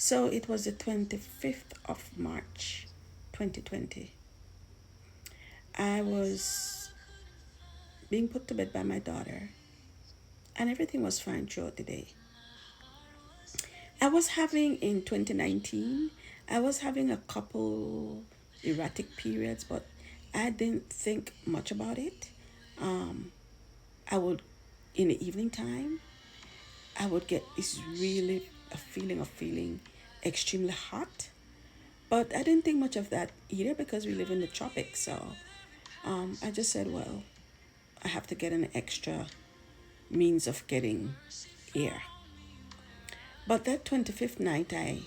So it was the 25th of March, 2020. I was being put to bed by my daughter, and everything was fine throughout the day. I was having in 2019, I was having a couple erratic periods, but I didn't think much about it. Um, I would, in the evening time, I would get this really a feeling of feeling extremely hot. But I didn't think much of that either because we live in the tropics. So I just said, well, I have to get an extra means of getting air. But that 25th night, I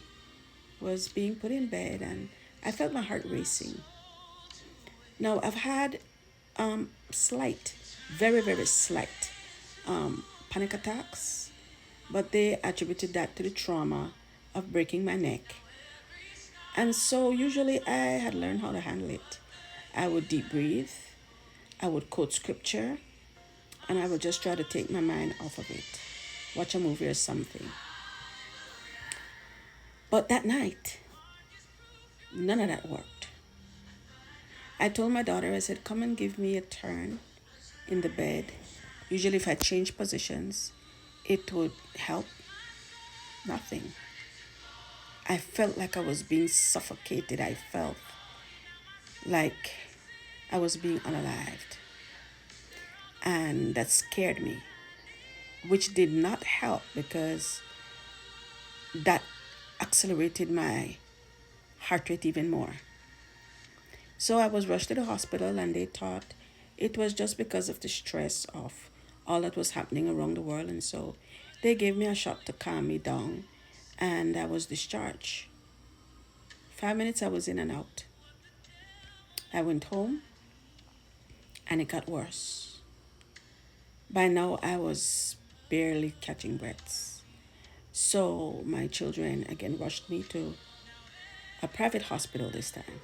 was being put in bed and I felt my heart racing. Now, I've had slight, very, very slight panic attacks, but they attributed that to the trauma of breaking my neck. And so, usually, I had learned how to handle it. I would deep breathe, I would quote scripture, and I would just try to take my mind off of it, watch a movie or something. But that night, none of that worked. I told my daughter, I said, come and give me a turn in the bed. Usually, if I change positions, it would help. Nothing. I felt like I was being suffocated. I felt like I was being unalived. And that scared me, which did not help because that accelerated my heart rate even more. So I was rushed to the hospital and they thought it was just because of the stress of all that was happening around the world. And so they gave me a shot to calm me down and I was discharged. 5 minutes I was in and out. I went home and it got worse. By now I was barely catching breaths. So my children again rushed me to a private hospital this time.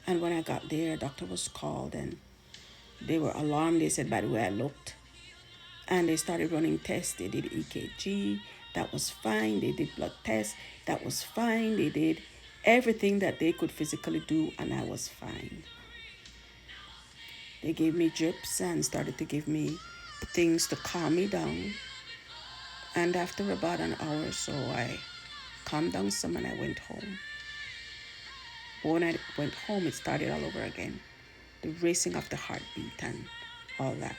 And when I got there, a doctor was called and they were alarmed. They said by the way I looked. And they started running tests. They did EKG, that was fine. They did blood tests, that was fine. They did everything that they could physically do, and I was fine. They gave me drips and started to give me things to calm me down. And after about an hour or so, I calmed down some and I went home. But when I went home, it started all over again. The racing of the heartbeat and all that.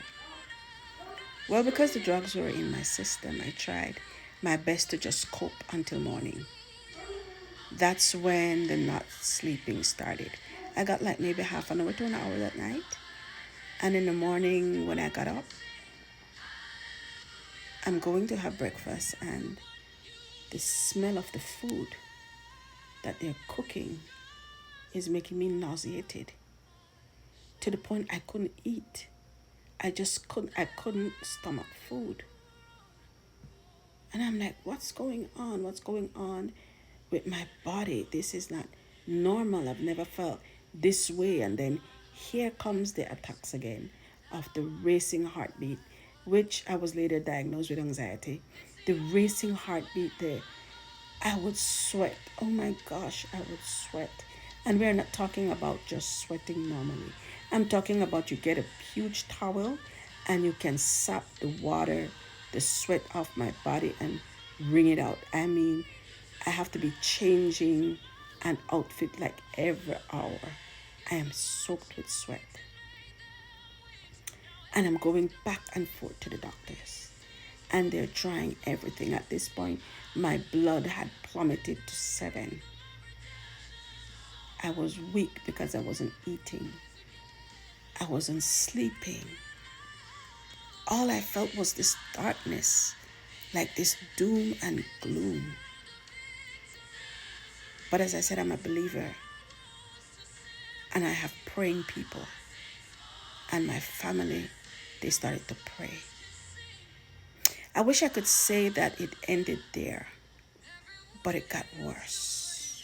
Well, because the drugs were in my system, I tried my best to just cope until morning. That's when the not sleeping started. I got like maybe half an hour to an hour that night. And in the morning, when I got up, I'm going to have breakfast, and the smell of the food that they're cooking is making me nauseated to the point I couldn't eat. I couldn't stomach food. And I'm like, what's going on? What's going on with my body? This is not normal. I've never felt this way. And then here comes the attacks again of the racing heartbeat, which I was later diagnosed with anxiety. The racing heartbeat there. I would sweat. Oh my gosh, I would sweat. And we're not talking about just sweating normally. I'm talking about you get a huge towel and you can sap the water, the sweat off my body and wring it out. I mean, I have to be changing an outfit like every hour. I am soaked with sweat. And I'm going back and forth to the doctors. And they're trying everything. At this point, my blood had plummeted to 7. I was weak because I wasn't eating. I wasn't sleeping. All I felt was this darkness, like this doom and gloom. But as I said, I'm a believer. And I have praying people. And my family, they started to pray. I wish I could say that it ended there, but it got worse.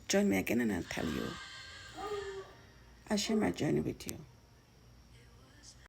Join me again and I'll tell you. I'll share my journey with you.